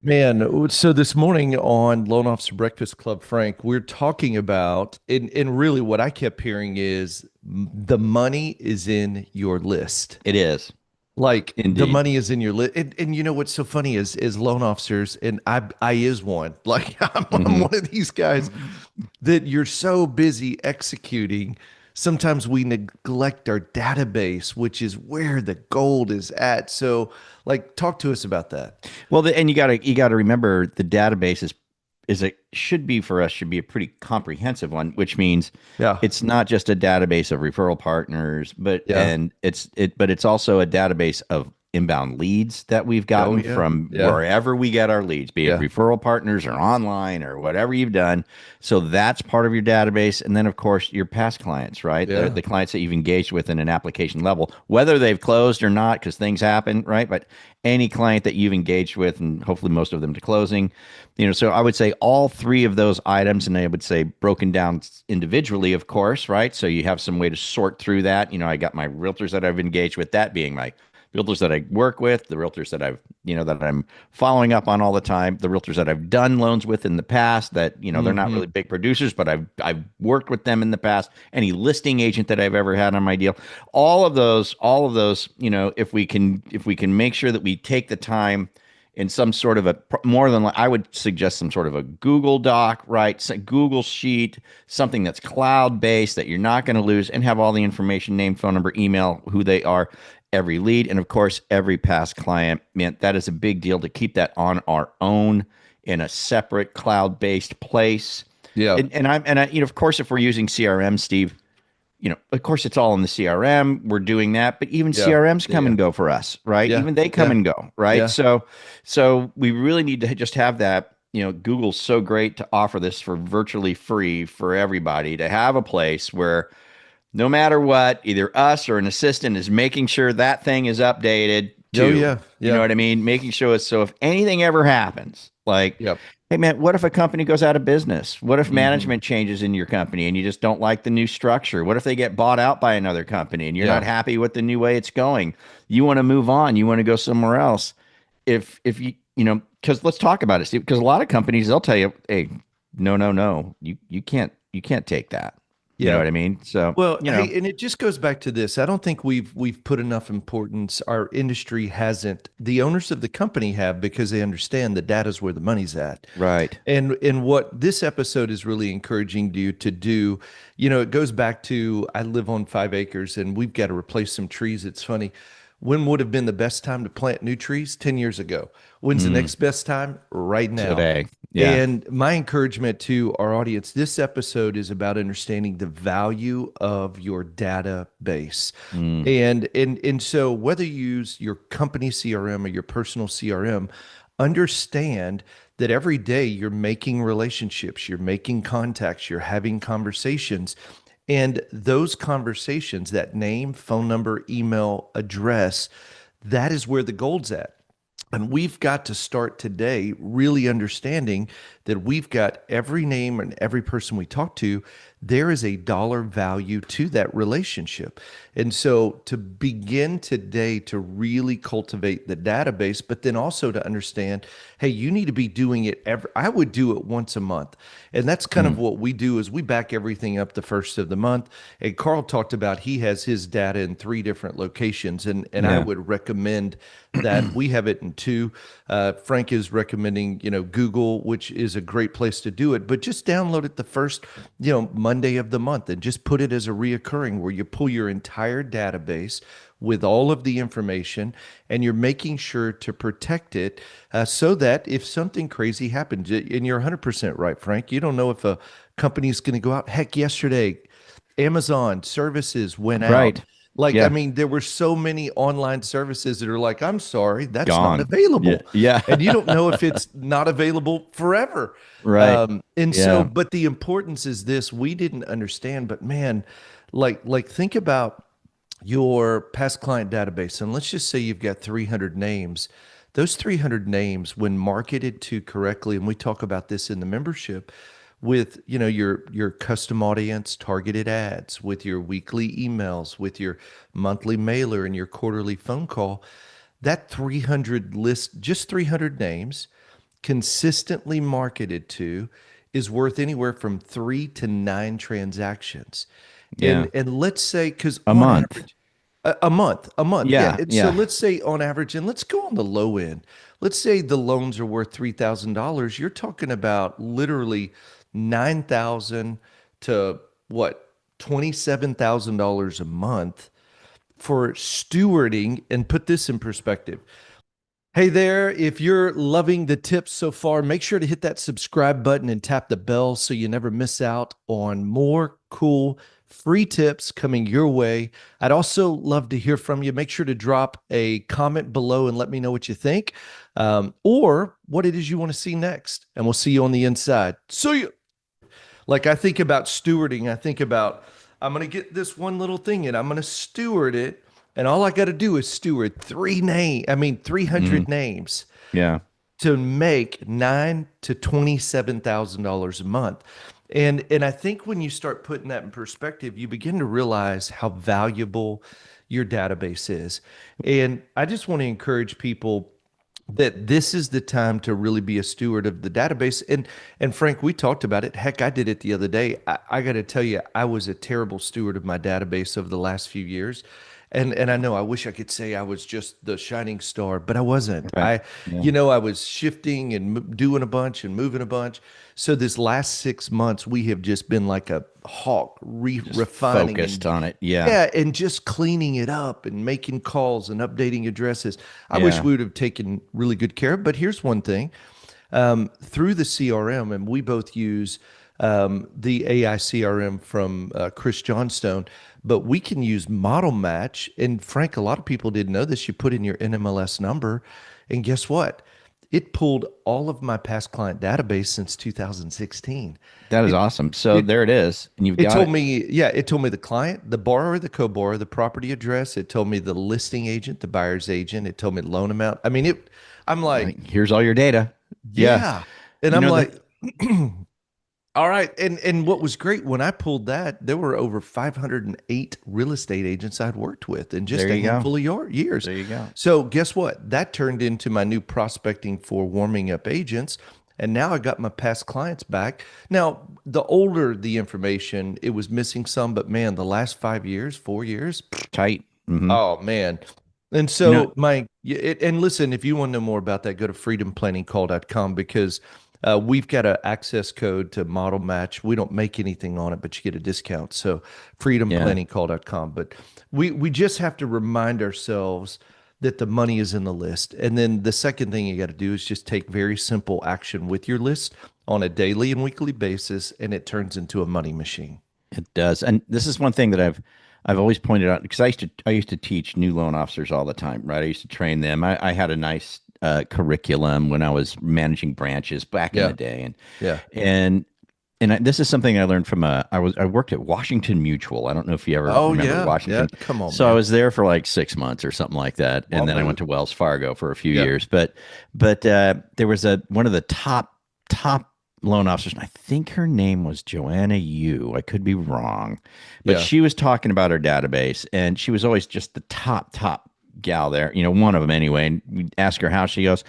Man, so this morning on Loan Officer Breakfast Club, Frank, we're talking about, and really what I kept hearing is the money is in your list. It is Like the indeed. money is in your list. And you know what's so funny is loan officers, and I is one. Like I'm Hmm. one of these guys that you're so busy executing. Sometimes we neglect our database, which is where the gold is at. So, like, talk to us about that. Well, and you gotta remember the database is a should be for us should be a pretty comprehensive one, which means Yeah. it's not just a database of referral partners, Yeah. but it's also a database of inbound leads that we've Oh gotten yeah. from Yeah. wherever we get our leads, be it Yeah. referral partners or online or whatever you've done. So that's part of your database. And then of course your past clients, right? The Yeah. the clients that you've engaged with in an application level, whether they've closed or not, because things happen, right? But any client that you've engaged with, and hopefully most of them to closing, so I would say all three of those items, and I would say broken down individually, of course, right? So you have some way to sort through that. I got my realtors that I've engaged with, that being my realtors that I work with, the realtors that I'm following up on all the time, the realtors that I've done loans with in the past that, they're not Hmm. really big producers, but I've worked with them in the past. Any listing agent that I've ever had on my deal, all of those, if we can make sure that we take the time in some sort of more than, I would suggest some sort of a Google Doc, right? Google Sheet, something that's cloud based that you're not going to lose, and have all the information, name, phone number, email, who they are, every lead, and of course, every past client. Man, that is a big deal to keep that on our own in a separate cloud based place. Yeah. And of course, if we're using CRM, Steve, of course, it's all in the CRM. We're doing that, but even Yeah. CRMs Yeah. come Yeah. and go for us, right? Yeah. Even they come Yeah. and go, right? Yeah. So we really need to just have that. Google's so great to offer this for virtually free for everybody to have a place where no matter what, either us or an assistant is making sure that thing is updated Oh too. yeah. You know Yeah. what I mean? Making sure it's so if anything ever happens, like, Yep. hey man, what if a company goes out of business? What if Hmm. management changes in your company and you just don't like the new structure? What if they get bought out by another company and you're not Yeah. happy with the new way it's going? You want to move on, you want to go somewhere else. If because let's talk about it, Steve, because a lot of companies they'll tell you, hey, no, no, no, you can't take that. You know Yeah. what I mean? So, Well, hey, and it just goes back to this. I don't think we've put enough importance. Our industry hasn't. The owners of the company have because they understand the data's where the money's at. right. And what this episode is really encouraging you to do, it goes back to I live on 5 acres and we've got to replace some trees. It's funny. When would have been the best time to plant new trees? 10 years ago. When's the Mm, next best time? Right now. today. Yeah. And my encouragement to our audience, this episode is about understanding the value of your database. Mm, And so whether you use your company CRM or your personal CRM, understand that every day you're making relationships, you're making contacts, you're having conversations. And those conversations, that name, phone number, email, address, that is where the gold's at. And we've got to start today really understanding that we've got every name and every person we talk to, there is a dollar value to that relationship. And so to begin today to really cultivate the database, but then also to understand, hey, you need to be doing it every, I would do it once a month. And that's kind of mm, what we do is we back everything up the first of the month. And Carl talked about he has his data in three different locations. And I yeah. would recommend that we have it in two. Frank is recommending, Google, which is a great place to do it, but just download it the first, Monday of the month and just put it as a reoccurring where you pull your entire database with all of the information and you're making sure to protect it so that if something crazy happens, and you're 100% right, Frank, you don't know if a company is going to go out. Heck, yesterday, Amazon services went out. Right. Like, I Yeah. mean, there were so many online services that are like, I'm sorry, that's not Gone. Yeah. available. Yeah. And you don't know if it's not available forever. Right. And so, Yeah. but the importance is this, we didn't understand, but man, like think about your past client database. And let's just say you've got 300 names. Those 300 names, when marketed to correctly, and we talk about this in the membership, with your custom audience targeted ads, with your weekly emails, with your monthly mailer and your quarterly phone call, that 300 list, just 300 names consistently marketed to is worth anywhere from 3 to 9 transactions. Yeah. And let's say, because A on month. average, a month, yeah. Yeah. And so Yeah. let's say on average, and let's go on the low end. Let's say the loans are worth $3,000. You're talking about literally 9,000 to what, $27,000 a month for stewarding. And put this in perspective. Hey there, if you're loving the tips so far, make sure to hit that subscribe button and tap the bell so you never miss out on more cool free tips coming your way. I'd also love to hear from you. Make sure to drop a comment below and let me know what you think, or what it is you want to see next. And we'll see you on the inside. See you. Like I think about stewarding, I think about I'm going to get this one little thing and I'm going to steward it. And all I got to do is steward 300 Mhm. names Yeah. to make nine to $27,000 a month. And I think when you start putting that in perspective, you begin to realize how valuable your database is. And I just want to encourage people that this is the time to really be a steward of the database. And Frank, we talked about it. Heck, I did it the other day. I got to tell you, I was a terrible steward of my database over the last few years. And I know I wish I could say I was just the shining star, but I wasn't. Right. Yeah. I was shifting and doing a bunch and moving a bunch. So this last 6 months, we have just been like a hawk, Just refining focused and on it. Yeah. yeah, and just cleaning it up and making calls and updating addresses. I wish Yeah. we would have taken really good care. But here's one thing, through the CRM, and we both use the AI CRM from Chris Johnstone, but we can use Model Match. And Frank, a lot of people didn't know this. You put in your NMLS number, and guess what? It pulled all of my past client database since 2016. That is It awesome. So it there it is. And you've it got told it. me, yeah, it told me the client, the borrower, the co-borrower, the property address. It told me the listing agent, the buyer's agent. It told me the loan amount. I mean, I'm like, Like, here's all your data. Yeah. yeah. And You I'm know, like, all right. And what was great when I pulled that, there were over 508 real estate agents I'd worked with in just there a you go. handful of years. There you go. So guess what? That turned into my new prospecting for warming up agents. And now I got my past clients back. Now, the older the information, it was missing some, but man, the last 5 years, 4 years, Tight. Hmm. oh man. And You know, so and listen, if you want to know more about that, go to freedomplanningcall.com because we've got an access code to model match. We don't make anything on it, but you get a discount. So yeah. freedomplanningcall.com. But we just have to remind ourselves that the money is in the list. And then the second thing you got to do is just take very simple action with your list on a daily and weekly basis, and it turns into a money machine. It does, and this is one thing that I've always pointed out because I used to teach new loan officers all the time, right? I used to train them. I had a nice curriculum when I was managing branches back in the Yeah. day, Yeah. and this is something I learned from I worked at Washington Mutual. I don't know if you ever Oh remember yeah. Yeah. Washington. Come on, So I man. was there for like 6 months or something like that, and Long then I went move. to Wells Fargo for a few Yeah. years. But there was a one of the top loan officers, and I think her name was Joanna Yu. I could be wrong, but Yeah. she was talking about her database, and she was always just the top gal there. One of them anyway. And we ask her how she goes.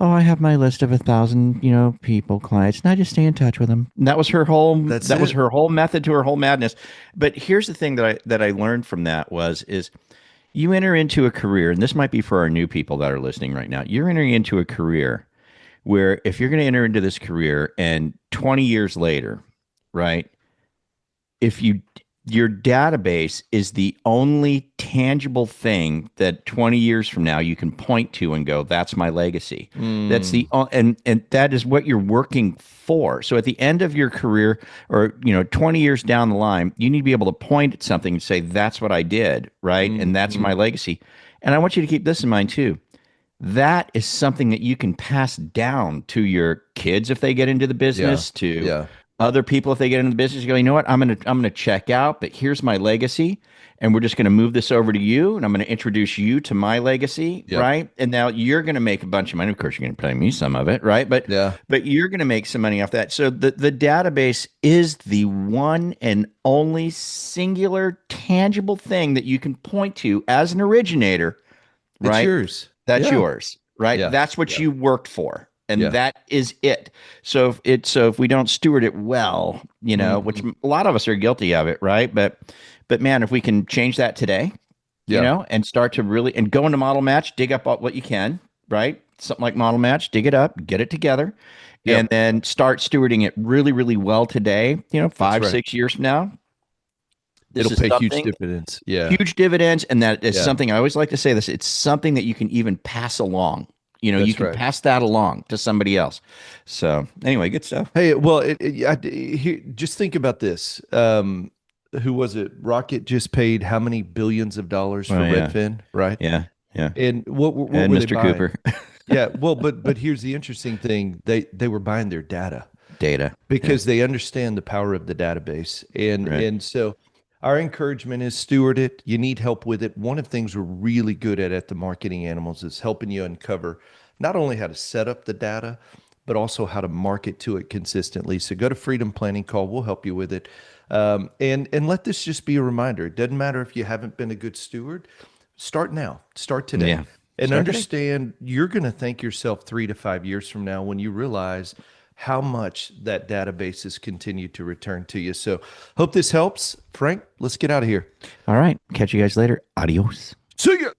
Oh, I have my list of 1,000, people, clients, and I just stay in touch with them. And that was her whole. That's That was it. her whole method to her whole madness. But here's the thing that I learned from that is you enter into a career, and this might be for our new people that are listening right now. You're entering into a career where if you're going to enter into this career and 20 years later, right? If your database is the only tangible thing that 20 years from now you can point to and go, that's my legacy. That's Mm, and that is what you're working for. So at the end of your career, or 20 years down the line, you need to be able to point at something and say, that's what I did, right? And that's mm. my legacy. And I want you to keep this in mind too. That is something that you can pass down to your kids if they get into the Yeah. business, to Yeah. other people if they get into the business. You go, you know what? I'm gonna check out, but here's my legacy, and we're just gonna move this over to you, and I'm gonna introduce you to my legacy, Yep. right? And now you're gonna make a bunch of money. Of course, you're gonna pay me some of it, right? But Yeah. but you're gonna make some money off that. So the database is the one and only singular tangible thing that you can point to as an originator, It's right? yours. That's Yeah. yours, right? Yeah. That's what Yeah. you worked for. and Yeah. that is it. So if we don't steward it well, which Hmm. a lot of us are guilty of it, right? But man, if we can change that today, Yeah. and start to really and go into model match, dig up what you can, right? Something like model match, dig it up, get it together, and Yep. then start stewarding it really, really well today. That's Five, right. 6 years from now, this It'll is pay huge something dividends. Yeah. huge dividends, and that is Yeah. something I always like to say this. It's something that you can even pass along. You That's can right. pass that along to somebody else. So anyway, good stuff. Hey, well, just think about this. Who was it? Rocket just paid how many billions of dollars Oh for yeah, Redfin, right? yeah, yeah. And what And were they Mr. buying? Cooper, Yeah, well, but here's the interesting thing. They were buying their data data. Yeah, because they understand the power of the database. And right. so our encouragement is steward it. You need help with it. One of the things we're really good at the Marketing Animals is helping you uncover not only how to set up the data, but also how to market to it consistently. So go to Freedom Planning Call. We'll help you with it. And let this just be a reminder. It doesn't matter if you haven't been a good steward. Start now. Start today. Yeah. And Start today. understand you're going to thank yourself 3 to 5 years from now when you realize how much that database has continued to return to you. So hope this helps. Frank, let's get out of here. All right. Catch you guys later. Adios. See ya.